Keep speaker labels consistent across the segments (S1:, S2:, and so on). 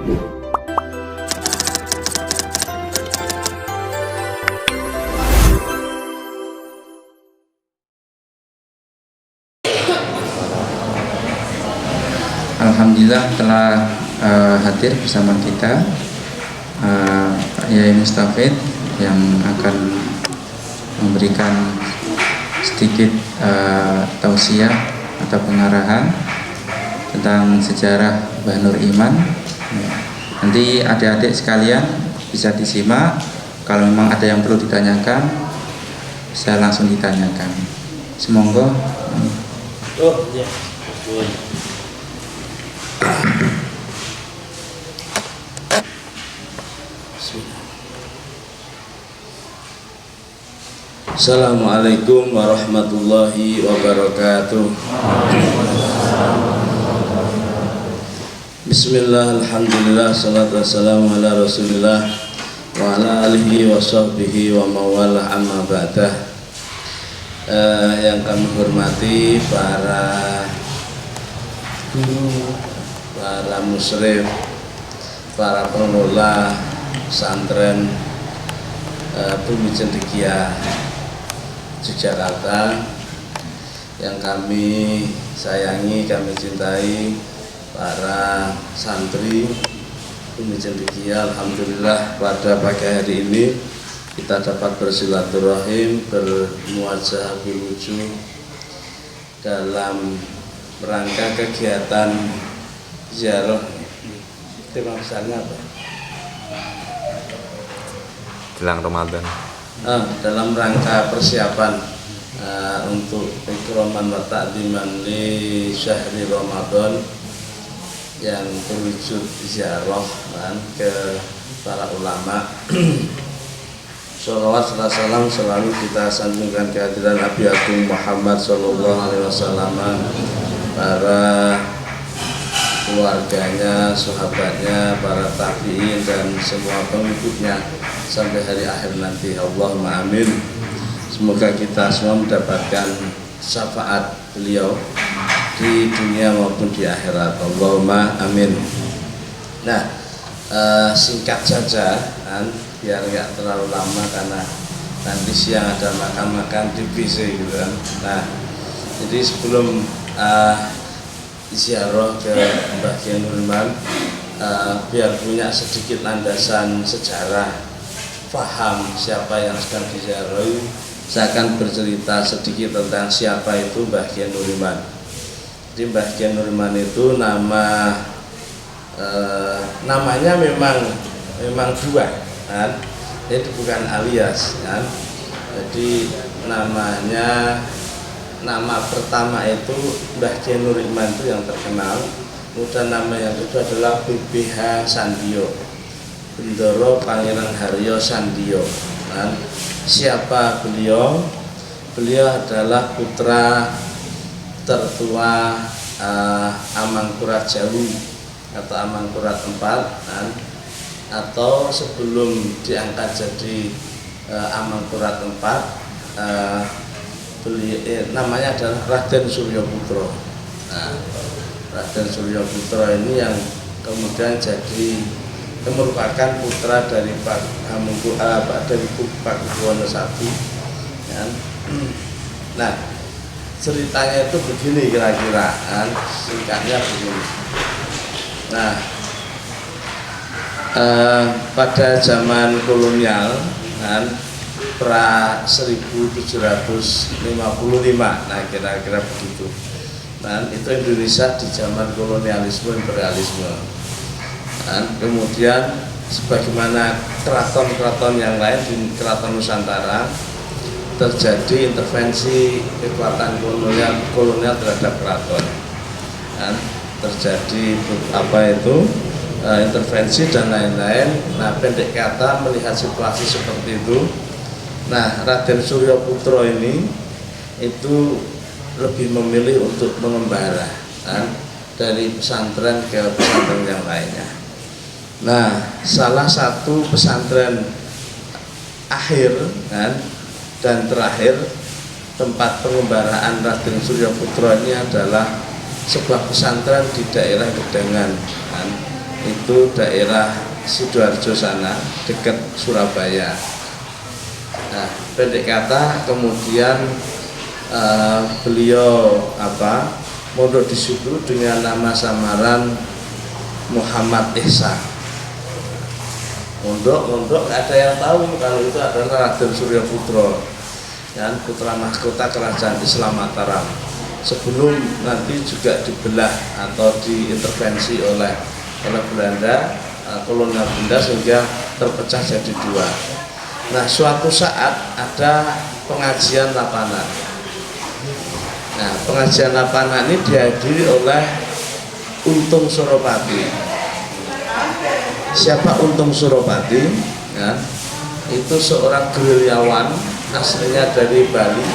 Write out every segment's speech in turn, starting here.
S1: Alhamdulillah telah hadir bersama kita Pak Yai Mustafid yang akan memberikan sedikit tausiah atau pengarahan tentang sejarah Mbah Nur Iman. Nanti adik-adik sekalian bisa disimak. Kalau memang ada yang perlu ditanyakan, bisa langsung ditanyakan. Semoga.
S2: Assalamualaikum warahmatullahi wabarakatuh. Bismillah, alhamdulillah, salatu wassalamu ala rasulillah wa ala alihi wa sahbihi wa mawalah, amma ba'dah. Yang kami hormati para guru, para musyrif, para pengelola pesantren Bumi Cendekia Yogyakarta yang kami sayangi, kami cintai, para santri Bumi Cendekia. Alhamdulillah pada pagi hari ini kita dapat bersilaturahim, bermuajah berwujuh dalam rangka kegiatan ziarah. Tema besarnya apa?
S3: Jelang Ramadan.
S2: Dalam rangka persiapan untuk ikraman wa ta'ziman li syahri Ramadan yang berwujud ziarah ke para ulama. Sholawat serta salam selalu kita sanjungkan kehadiran Nabi Agung Muhammad sallallahu alaihi wasallam, para keluarganya, sahabatnya, para tabi'in dan semua pengikutnya sampai hari akhir nanti. Allahumma amin. Semoga kita semua mendapatkan syafaat beliau di dunia maupun di akhirat. Allahumma amin. Nah, singkat saja biar nggak terlalu lama karena nanti siang ada makan-makan di PC gitu kan. Nah, jadi sebelum ziarah ke Mbah Kiai Nur Iman, biar punya sedikit landasan sejarah, paham siapa yang sedang diziarahi, saya akan bercerita sedikit tentang siapa itu Mbah Kiai Nur Iman. Jadi Mbah Kiai Nur Iman itu namanya memang dua kan? Itu bukan alias kan? Jadi nama pertama itu Mbah Kiai Nur Iman itu yang terkenal. Kemudian nama yang kedua adalah BBH Sandio, Bendoro Pangeran Haryo Sandio. Dan siapa beliau? Beliau adalah putra tertua Amangkurat Jawi atau Amangkurat IV, atau sebelum diangkat jadi Amangkurat IV, namanya adalah Raden Suryo Putra. Nah, Raden Suryo Putra ini yang kemudian merupakan putra dari Pak Pakubuwono I. Nah, ceritanya itu begini kira-kira, singkatnya begini. Nah, pada zaman kolonial pra 1755, nah kira-kira begitu. Nah, itu Indonesia di zaman kolonialisme imperialisme. Dan kemudian sebagaimana keraton-keraton yang lain di keraton Nusantara, terjadi intervensi kekuatan kolonial terhadap keraton. Dan terjadi intervensi dan lain-lain. Nah, pendek kata, melihat situasi seperti itu, nah Raden Suryo Putra ini itu lebih memilih untuk mengembara dari pesantren ke pesantren yang lainnya. Nah, salah satu pesantren akhir dan terakhir tempat pengembaraan Raden Suryo Putra ini adalah sebuah pesantren di daerah Gedangan, itu daerah Sidoarjo sana, dekat Surabaya. Nah, pendek kata kemudian beliau mondok di situ dengan nama samaran Muhammad Ihsan. Mondok nggak ada yang tahu kalau itu adalah Raden Surya Putra, dan putra mahkota kerajaan Islam Mataram. Sebelum nanti juga dibelah atau diintervensi oleh Belanda, kolonial Belanda, sehingga terpecah jadi dua. Nah, suatu saat ada pengajian lapangan. Nah, pengajian lapangan ini dihadiri oleh Untung Suropati. Siapa Untung Suropati? Ya, itu seorang gerilyawan aslinya dari Bali,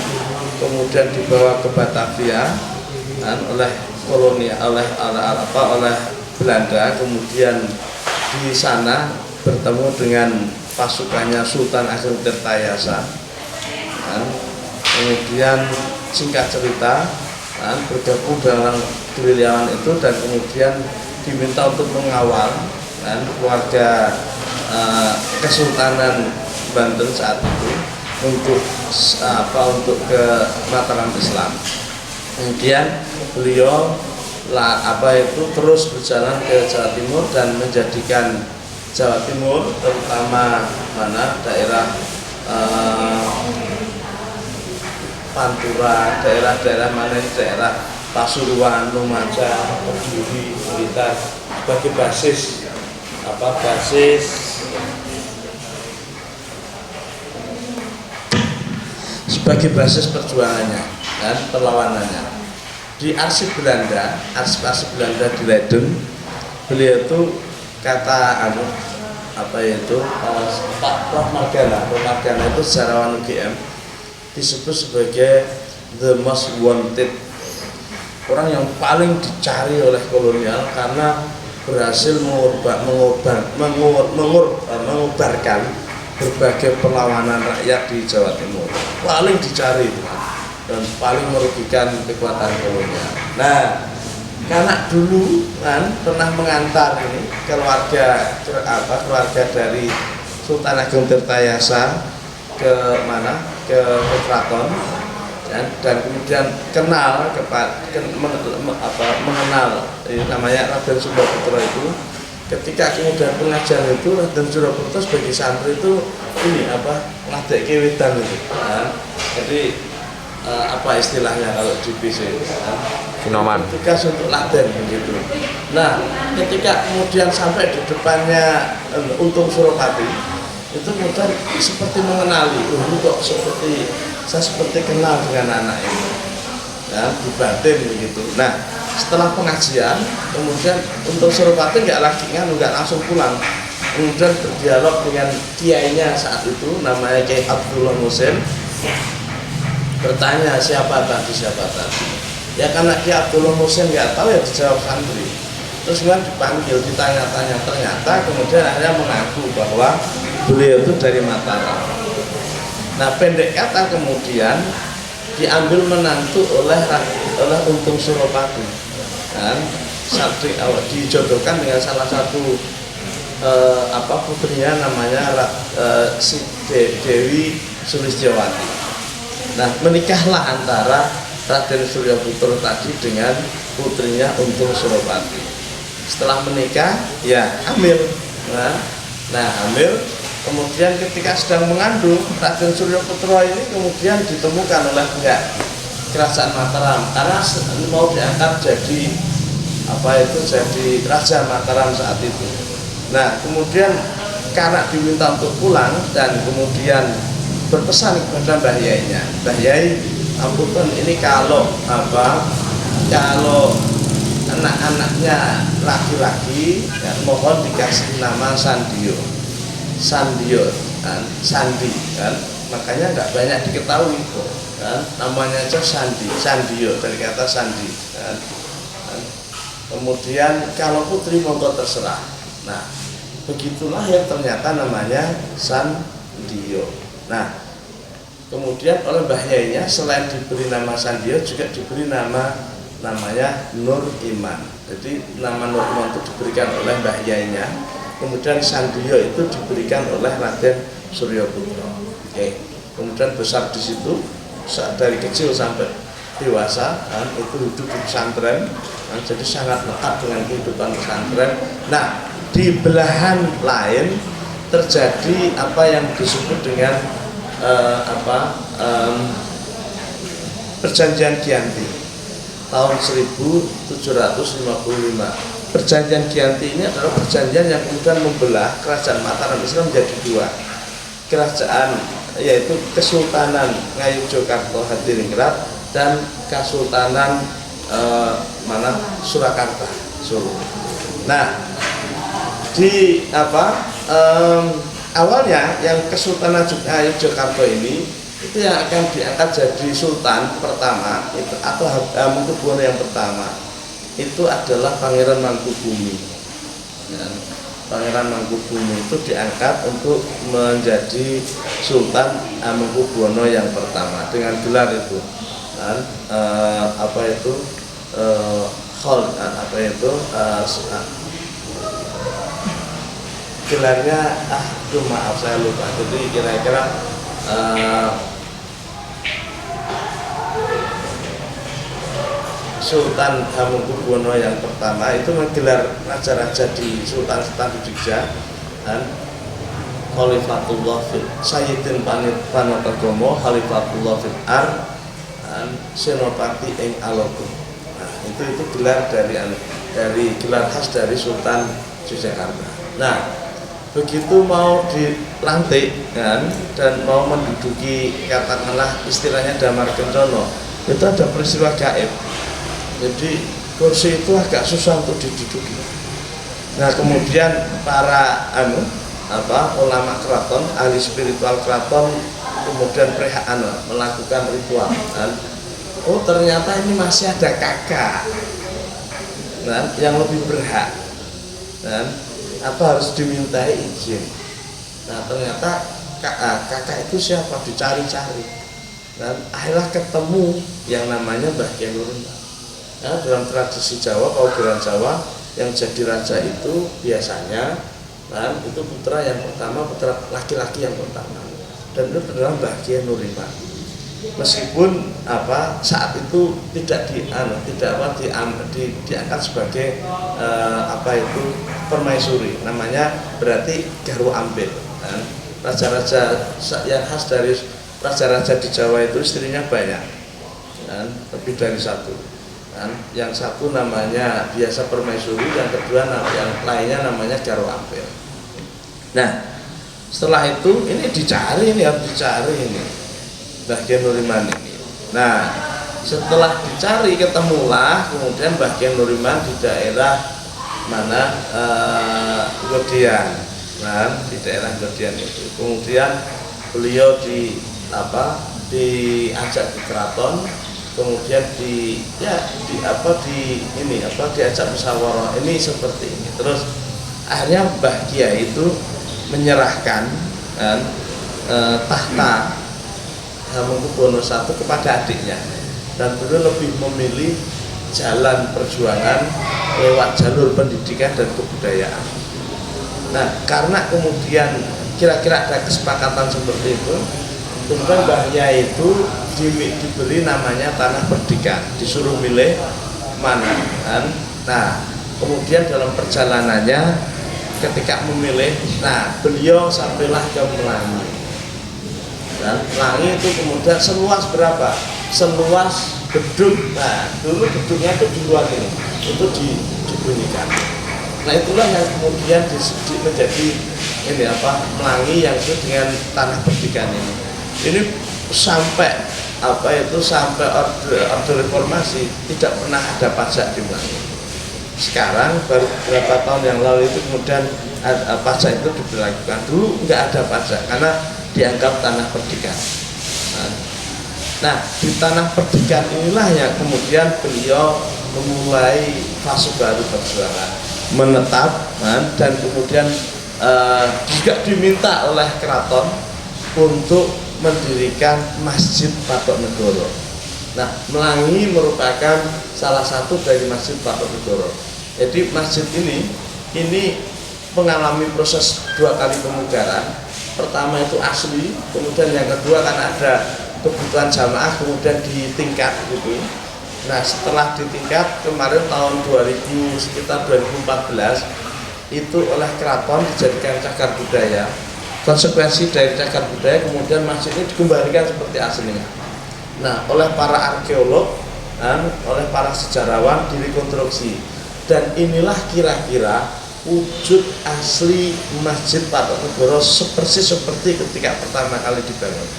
S2: kemudian dibawa ke Batavia oleh oleh Belanda, kemudian di sana bertemu dengan pasukannya Sultan Ageng Tirtayasa. Kemudian singkat cerita bergabung dalam gerilyawan itu, dan kemudian diminta untuk mengawal keluarga Kesultanan Banten saat itu untuk ke Mataram Islam. Kemudian beliau terus berjalan ke Jawa Timur dan menjadikan Jawa Timur, terutama daerah Pantura, daerah Pasuruan, Lumajang, Kediri, Blitar sebagai basis perjuangannya dan perlawanannya. Di arsip Belanda di Leiden, beliau itu kata Pak Prof Margana itu sejarawan UGM disebut sebagai the most wanted, orang yang paling dicari oleh kolonial karena berhasil mengubarkan berbagai perlawanan rakyat di Jawa Timur. Paling dicari dan paling merugikan kekuatan kolonial. Nah, karena dulu pernah mengantar ini keluarga dari Sultan Ageng Tirtayasa ke Keraton, dan kemudian mengenal namanya Raden Surya Putra itu. Ketika kemudian pengajian itu, Raden Surya Putra sebagai santri itu ngadek kewitan itu. Jadi istilahnya kalau di PC
S3: Sinoman,
S2: tugas untuk laden begitu. Nah, ketika kemudian sampai di depannya Untung Suropati, itu kemudian seperti mengenali, saya seperti kenal dengan anak ini, di batin begitu. Nah, setelah pengajian, kemudian Untung Suropati nggak langsung pulang, kemudian berdialog dengan kiainya saat itu, namanya Kiai Abdullah Musin, bertanya siapa tadi. Ya karena Kiai Abdullah Musin nggak tahu, ya dijawab santri. Terus kemudian dipanggil, ditanya-tanya, ternyata kemudian akhirnya mengaku bahwa beliau itu dari Mataram. Nah, pendek kata kemudian diambil menantu oleh Untung Suropati, santri dijodohkan dengan salah satu putrinya, namanya si Dewi Sulistyawati. Nah, menikahlah antara Raden Surya Putra tadi dengan putrinya Untung Suropati. Setelah menikah, ya hamil. Nah, hamil. Kemudian ketika sedang mengandung, Raden Surya Putra ini kemudian ditemukan oleh pihak Kerajaan Mataram karena mau diangkat jadi jadi Raja Mataram saat itu. Nah, kemudian karena diminta untuk pulang dan kemudian berpesan kepada Mbah Yainya, Mbah Yai, ampun ini kalau anak-anaknya laki-laki, ya, mohon dikasih nama Sandi kan, makanya nggak banyak diketahui kan, namanya aja Sandio dari kata sandi kan. Kemudian kalau putri monggo terserah. Nah, begitulah yang ternyata namanya Sandio. Nah, kemudian oleh Mbah Yainya selain diberi nama Sandio juga diberi namanya Nur Iman. Jadi nama Nur Iman itu diberikan oleh Mbah Yainya, kemudian Sandiyo itu diberikan oleh Raden Suryo Putra. Oke. Kemudian besar di situ dari kecil sampai dewasa, itu hidup di pesantren, jadi sangat lekat dengan kehidupan pesantren. Nah, di belahan lain terjadi apa yang disebut dengan Perjanjian Giyanti tahun 1755. Perjanjian Giyanti ini adalah perjanjian yang kemudian membelah kerajaan Mataram Islam menjadi dua. Kerajaan yaitu Kesultanan Ngayogyakarta Hadiningrat dan Kesultanan Surakarta Solo. Nah, di awalnya yang Kesultanan Ngayogyakarta ini itu yang akan diangkat jadi sultan pertama itu atau Hamengkubuwono yang pertama itu adalah Pangeran Mangkubumi. Pangeran Mangkubumi itu diangkat untuk menjadi Sultan Hamengkubuwono yang pertama dengan gelar itu gelarnya maaf saya lupa. Jadi kira-kira Sultan Hamengkubuwono yang pertama itu menggelar raja-raja di Sultan-Sultan di Jogja dan Khalifatullah fil Sayyidin Panotagama Khalifatullah fil Ar dan Senopati ing Alogo. Nah, itu gelar dari gelar khas dari Sultan Yogyakarta. Nah, begitu mau dilantik dan mau menduduki katakanlah istilahnya damar kencono, itu ada peristiwa gaib. Jadi kursi itu agak susah untuk diduduki. Nah, kemudian para ulama keraton, ahli spiritual keraton kemudian melakukan ritual. Oh, ternyata ini masih ada kakak yang lebih berhak. Harus dimintai izin. Nah, ternyata kakak itu siapa? Dicari-cari. Dan akhirnya ketemu yang namanya Mbah Kyai Nurul. Nah, dalam tradisi Jawa, paugeran Jawa, yang jadi raja itu biasanya itu putra yang pertama, putra laki-laki yang pertama, dan itu adalah Mbah Kyai Nurul. Meskipun saat itu tidak diangkat sebagai permaisuri, namanya berarti Garwa Ampil. Raja-raja yang khas dari raja-raja di Jawa itu istrinya banyak, lebih dari satu. Yang satu namanya biasa permaisuri, yang kedua yang lainnya namanya Garwa Ampil. Nah, setelah itu ini harus dicari ini Mbah Kyai Nurul ini. Nah, setelah dicari ketemulah kemudian Mbah Kyai Nurul di daerah mana Godian. Nah, di daerah Godian itu. Kemudian beliau diajak ke keraton, kemudian diajak musyawarah ini seperti ini. Terus akhirnya Mbah Kyai itu menyerahkan tahta Hamengkubuwono I kepada adiknya, dan beliau lebih memilih jalan perjuangan lewat jalur pendidikan dan kebudayaan. Nah, karena kemudian kira-kira ada kesepakatan seperti itu, kemudian Mbah Kyai itu diberi namanya tanah perdikan, disuruh milih mana. Nah, kemudian dalam perjalanannya ketika memilih, nah beliau sampailah ke Melangi. Dan Melangi itu kemudian seluas berapa? Seluas gedung. Nah, dulu gedungnya itu di luar ini, itu dibunyikan. Nah, itulah yang kemudian menjadi Melangi yang itu dengan tanah perdikan ini. Ini sampai sampai orde reformasi tidak pernah ada pajak di Melangi. Sekarang baru beberapa tahun yang lalu itu kemudian pajak itu diberlakukan. Dulu nggak ada pajak karena dianggap tanah perdikan. Nah, di tanah perdikan inilah yang kemudian beliau memulai fase baru perjuangan, menetap, dan kemudian juga diminta oleh keraton untuk mendirikan Masjid Patok Negoro. Nah, Melangi merupakan salah satu dari Masjid Patok Negoro. Jadi masjid ini mengalami proses 2 kali pemugaran. Pertama itu asli, kemudian yang kedua karena ada kebutuhan jamaah kemudian ditingkat gitu. Nah setelah ditingkat kemarin tahun 2000 sekitar 2014 itu oleh keraton dijadikan cagar budaya. Konsekuensi dari cagar budaya kemudian masjid ini dikembalikan seperti aslinya. Nah oleh para arkeolog dan oleh para sejarawan direkonstruksi, dan inilah kira-kira wujud asli Masjid Patok Negoro persis seperti ketika pertama kali dibangun.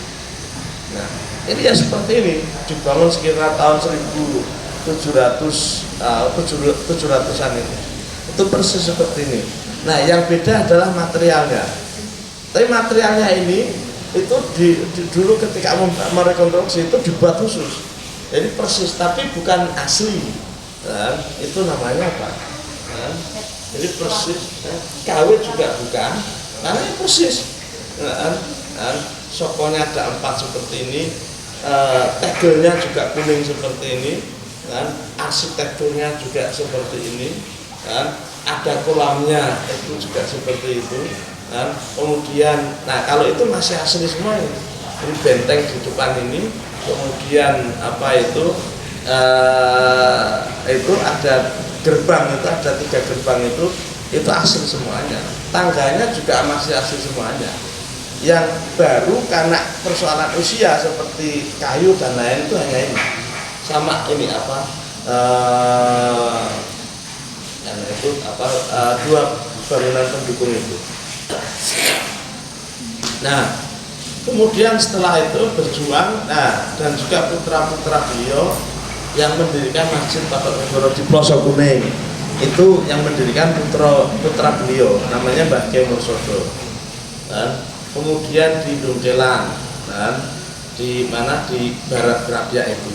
S2: Nah, ini ya seperti ini, dibangun sekitar tahun 1700-an ini. Itu persis seperti ini. Nah, yang beda adalah materialnya. Tapi materialnya ini itu dulu ketika merekonstruksi itu dibuat khusus. Jadi persis, tapi bukan asli. Nah, itu namanya apa? Nah, jadi persis, KW juga bukan, karena ini persis. Sokonya ada 4 seperti ini, tegelnya juga kuning seperti ini, arsitekturnya juga seperti ini, ada kolamnya itu juga seperti itu. Kemudian, nah kalau itu masih asli semua ini benteng di depan ini, kemudian apa itu ada gerbang, itu ada 3 gerbang itu asli semuanya. Tangganya juga masih asli semuanya. Yang baru karena persoalan usia seperti kayu dan lain itu hanya ini. Sama ini dua bangunan pendukung itu. Nah, kemudian setelah itu berjuang, dan juga putra-putra beliau yang mendirikan Masjid Patok Negoro di Ploso Kuning itu yang mendirikan putra beliau namanya Mbah Kyai Mursodo. Kemudian di Doncelang di mana di Barat Krapyak itu.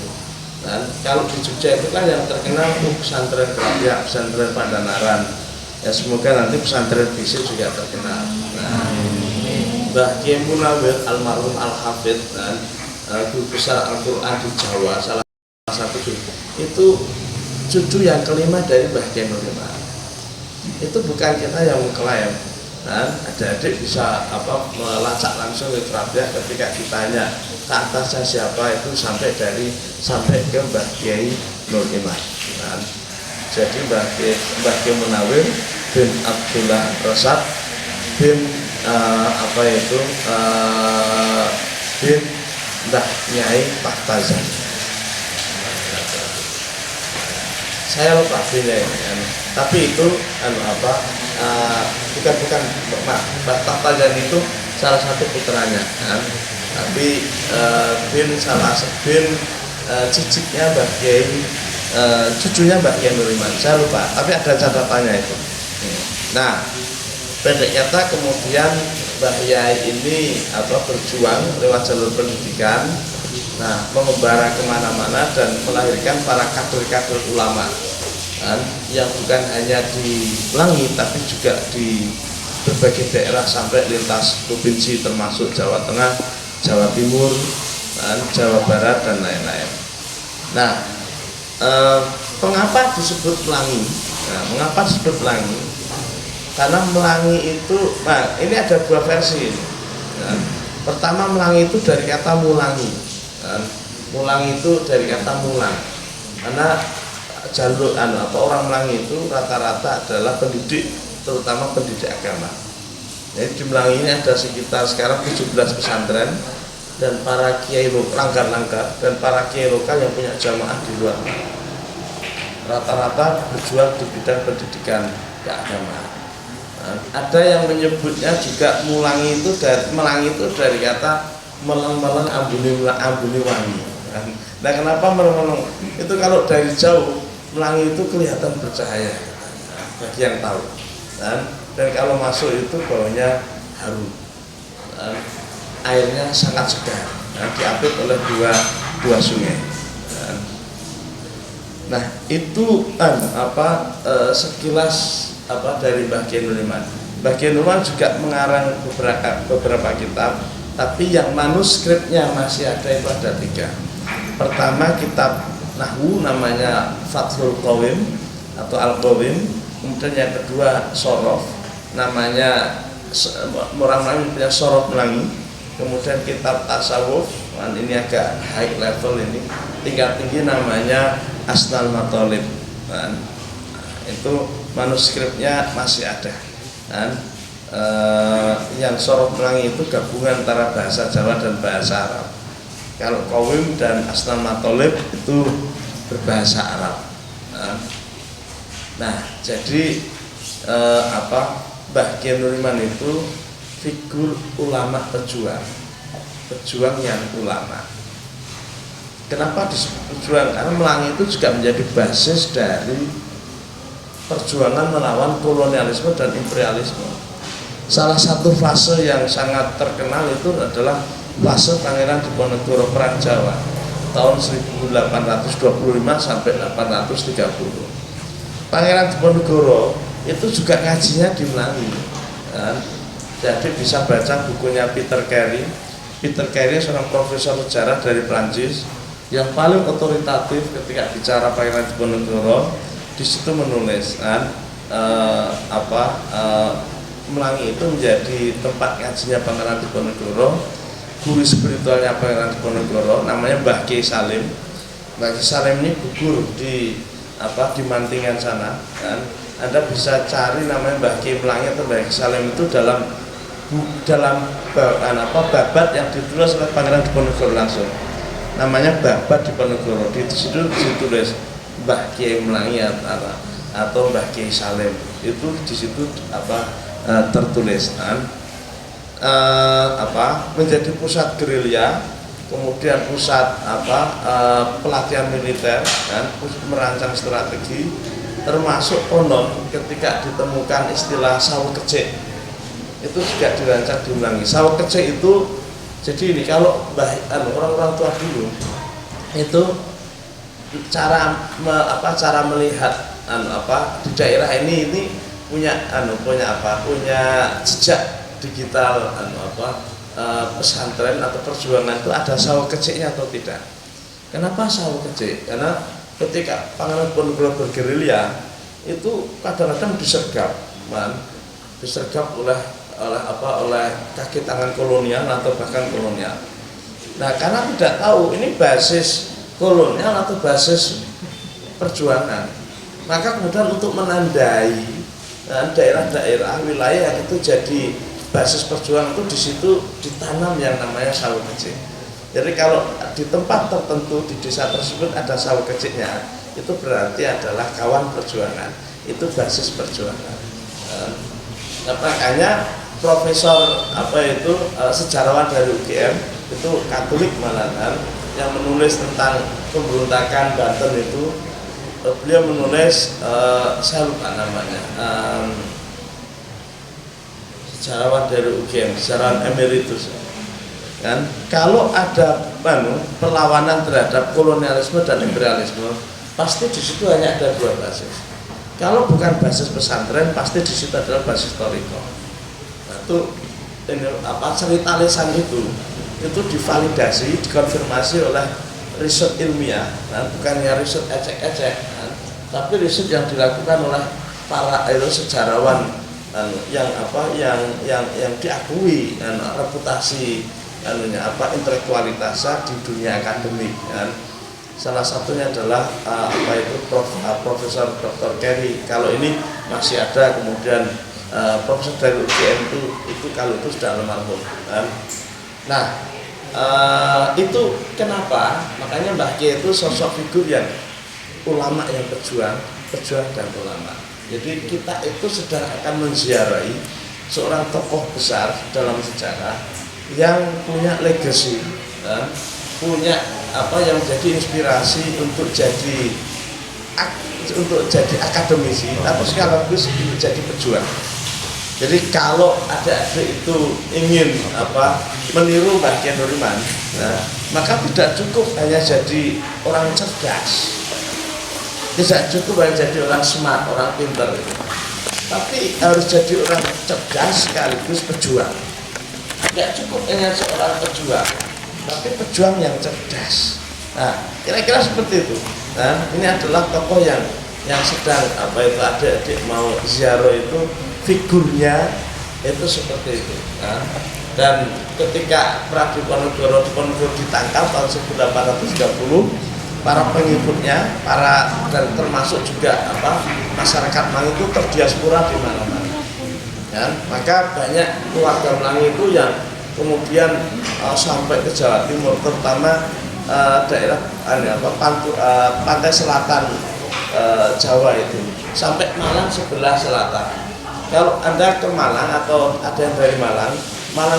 S2: Kalau di Jogja itu kan yang terkenal pesantren Krapyak, pesantren Pandanaran. Ya semoga nanti pesantren Bisik juga terkenal. Mbah Kyai Munawir almarhum Al-Hafidh guru besar Al-Quran di Jawa, salah satu itu cucu yang kelima dari Mbah Kyai Nur Iman. Itu bukan kita yang mengklaim, adik-adik bisa melacak langsung ke Krapyak ketika ditanya ke atasnya siapa itu sampai ke Mbah Kyai Nur Iman. Jadi Mbah Kyai Munawir bin Abdullah Rasad bin bin Mbah Nyai Pahtazan. Saya lupa binnya ini, tapi itu bukan Mbah Pahtazan itu salah satu putranya, tapi bin cicitnya Mbah Kyai, cucunya Mbah Kyai Nur Iman. Saya lupa, tapi ada catatannya itu. Nah, pendek kata kemudian Mbah Yai ini berjuang lewat jalur pendidikan, mengembara kemana-mana dan melahirkan para kader-kader ulama yang bukan hanya di Pelangi tapi juga di berbagai daerah sampai lintas provinsi termasuk Jawa Tengah, Jawa Timur, Jawa Barat dan lain-lain. Nah, mengapa disebut Pelangi? Mengapa disebut Pelangi? Karena Melangi itu, ini ada 2 versi. Pertama, Melangi itu dari kata mulangi. Mulangi itu dari kata mulang. Karena jalur orang Melangi itu rata-rata adalah pendidik, terutama pendidik agama. Jadi di Melangi ini ada sekitar sekarang 17 pesantren dan para kiai langgar-langgar dan para kiai lokal yang punya jamaah di luar. Rata-rata berjuang di bidang pendidikan keagamaan. Ada yang menyebutnya juga Melangi itu dari kata meleng-meleng ambuni wangi. Nah, kenapa meleng-meleng? Itu kalau dari jauh Melangi itu kelihatan bercahaya, bagi yang tahu. Dan kalau masuk itu baunya harum. Airnya sangat segar. Diapit oleh dua sungai. Nah, itu sekilas dari Mbah Kyai Nur Iman. Mbah Kyai Nur Iman juga mengarang beberapa kitab, tapi yang manuskripnya masih ada itu ada 3. Pertama kitab Nahwu namanya Fathul Qawim, atau al-qawim. Kemudian yang kedua sorof, namanya orang punya sorof melangi. Kemudian kitab tasawuf, ini agak high level, ini tingkat tinggi, namanya Asnal Matolib. Itu manuskripnya masih ada. Yang sorof melangi itu gabungan antara bahasa Jawa dan bahasa Arab. Kalau Qawim dan Asnal Matolib itu berbahasa Arab. Nah, jadi Mbah Kiai Nuriman itu figur ulama pejuang yang ulama. Kenapa disebut pejuang? Karena Melangi itu juga menjadi basis dari perjuangan melawan kolonialisme dan imperialisme. Salah satu fase yang sangat terkenal itu adalah fase Pangeran Diponegoro Perang Jawa tahun 1825 sampai 830. Pangeran Diponegoro itu juga ngajinya di Melangi. Jadi bisa baca bukunya Peter Carey. Peter Carey seorang profesor sejarah dari Prancis yang paling otoritatif ketika bicara Pangeran Diponegoro. Di situ menulis Melangi itu menjadi tempat ngajinya Pangeran Diponegoro. Guru spiritualnya Pangeran Diponegoro namanya Mbah Kiai Salim. Mbah Kiai Salim ini gugur di Mantingan sana. Anda bisa cari namanya Mbah Kiai Melangi atau Mbah Kiai Salim itu dalam babat yang ditulis oleh Pangeran Diponegoro langsung. Namanya Babat Diponegoro. Di situ ditulis Mbah Kiai Melangi atau Mbah Kiai Salim. Itu di situ tertulis menjadi pusat gerilya, kemudian pusat pelatihan militer dan merancang strategi, termasuk konon ketika ditemukan istilah sawo kecik itu juga dirancang di Melangi. Sawo kecik itu jadi ini, kalau orang-orang tua dulu itu cara melihat di daerah ini punya jejak digital pesantren atau perjuangan itu ada sawo keciknya atau tidak. Kenapa sawo kecik? Karena ketika Pangeran Diponegoro bergerilya itu kadang-kadang disergap oleh kaki tangan kolonial atau bahkan kolonial. Nah, karena tidak tahu ini basis kolonial atau basis perjuangan, maka kemudian untuk menandai daerah-daerah wilayah yang itu jadi basis perjuangan itu di situ ditanam yang namanya sawo kecik. Jadi kalau di tempat tertentu di desa tersebut ada sawo keciknya, itu berarti adalah kawan perjuangan, itu basis perjuangan. Makanya profesor sejarawan dari UGM itu Katolik malahan yang menulis tentang pemberontakan Banten itu, beliau menulis saya lupa namanya, sejarawan dari UGM, sejarawan emeritus kan. Kalau ada perlawanan terhadap kolonialisme dan imperialisme, pasti di situ hanya ada dua basis. Kalau bukan basis pesantren, pasti di situ adalah basis toriko. Nah, itu cerita lisan itu divalidasi, dikonfirmasi oleh riset ilmiah, bukannya riset ecek-ecek, tapi riset yang dilakukan oleh para sejarawan yang diakui reputasi intelektualitasnya di dunia akademik. Salah satunya adalah Profesor Dr. Carey. Kalau ini masih ada, kemudian Profesor dari UGM itu kalau itu sudah almarhum. Nah, itu kenapa? Makanya Mbah Kiai itu sosok figur yang ulama yang berjuang dan ulama. Jadi kita itu sedang akan menziarahi seorang tokoh besar dalam sejarah yang punya legacy, punya yang menjadi inspirasi untuk jadi akademisi, tapi sekaligus menjadi pejuang. Jadi kalau adik-adik itu ingin meniru Mbah Kiai Nuriman, maka tidak cukup hanya jadi orang cerdas, tidak cukup hanya jadi orang smart, orang pintar, tapi harus jadi orang cerdas sekaligus pejuang. Tidak cukup hanya seorang pejuang, tapi pejuang yang cerdas. Nah, kira-kira seperti itu. Nah, ini adalah tokoh yang yang sedang adik-adik mau ziarah itu figurnya itu seperti itu kan. Dan ketika Prabu Diponegoro ditangkap tahun 1830, para pengikutnya, dan termasuk juga masyarakat Melayu itu terdiaspora di mana-mana. Ya, maka banyak keluarga Melayu itu yang kemudian sampai ke Jawa Timur, terutama daerah pantai selatan Jawa itu, sampai Malang sebelah selatan. Kalau Anda ke Malang atau ada yang dari Malang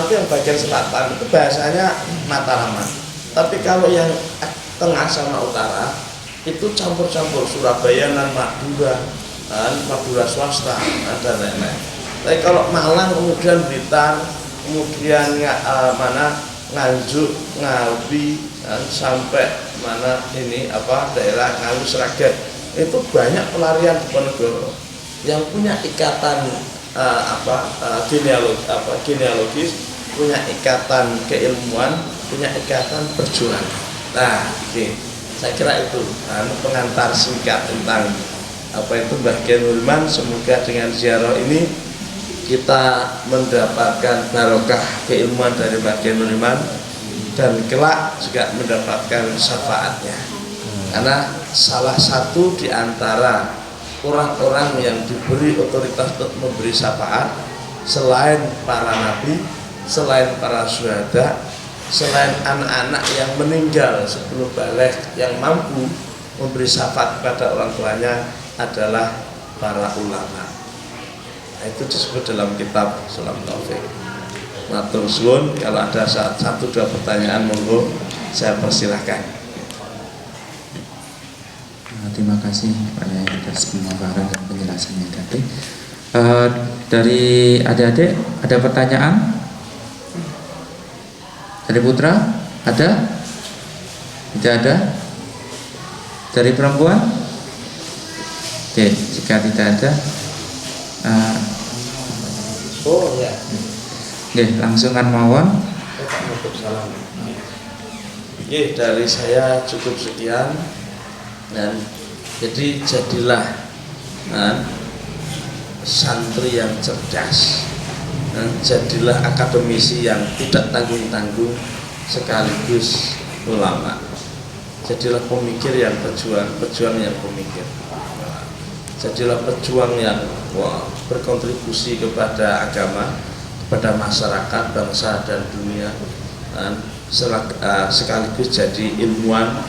S2: itu yang bagian selatan itu bahasanya Mataraman. Tapi kalau yang tengah sama utara itu campur-campur, Surabaya dan Madura swasta dan lain-lain. Tapi kalau Malang kemudian Blitar, kemudian Nganjuk, Ngawi, sampai mana ini daerah Ngawi Sragen, itu banyak pelarian Diponegoro yang punya ikatan genealogis, punya ikatan keilmuan, punya ikatan perjuangan. Nah, saya kira itu pengantar singkat tentang itu Mbah Kiai Nuriman. Semoga dengan ziarah ini kita mendapatkan barokah keilmuan dari Mbah Kiai Nuriman dan kelak juga mendapatkan syafaatnya. Karena salah satu di antara orang-orang yang diberi otoritas untuk memberi syafaat selain para nabi, selain para syuhada, selain anak-anak yang meninggal sebelum balik yang mampu memberi syafaat kepada orang tuanya adalah para ulama. Nah, itu disebut dalam kitab Salam Taufik. Matur suwun, kalau ada satu dua pertanyaan monggo saya persilahkan.
S1: Terima kasih Pak Yai atas pemaparan dan penjelasannya tadi. Dari adik-adik ada pertanyaan? Dari putra ada? Tidak ada? Dari perempuan? Oke, jika tidak ada, oke, langsungan mawon.
S2: Dari saya cukup sekian. Dan jadi jadilah santri yang cerdas, jadilah akademisi yang tidak tanggung-tanggung sekaligus ulama, jadilah pemikir yang pejuang yang pemikir, jadilah pejuang yang berkontribusi kepada agama, kepada masyarakat, bangsa dan dunia, sekaligus jadi ilmuwan,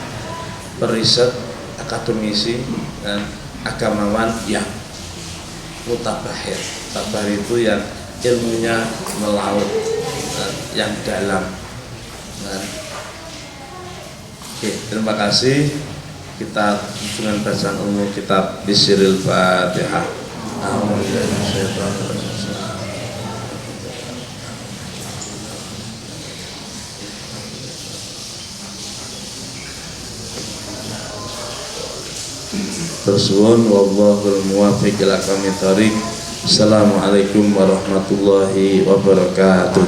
S2: periset, akademisi dan agamawan yang mutabahir. Tabahir itu yang ilmunya melaut, yang dalam. Oke, terima kasih. Kita dengan bacaan umum kitab Bisiril Fatihah. Tersuwun wallahul muwaffiq ila aqwamit thoriq. Assalamualaikum warahmatullahi wabarakatuh.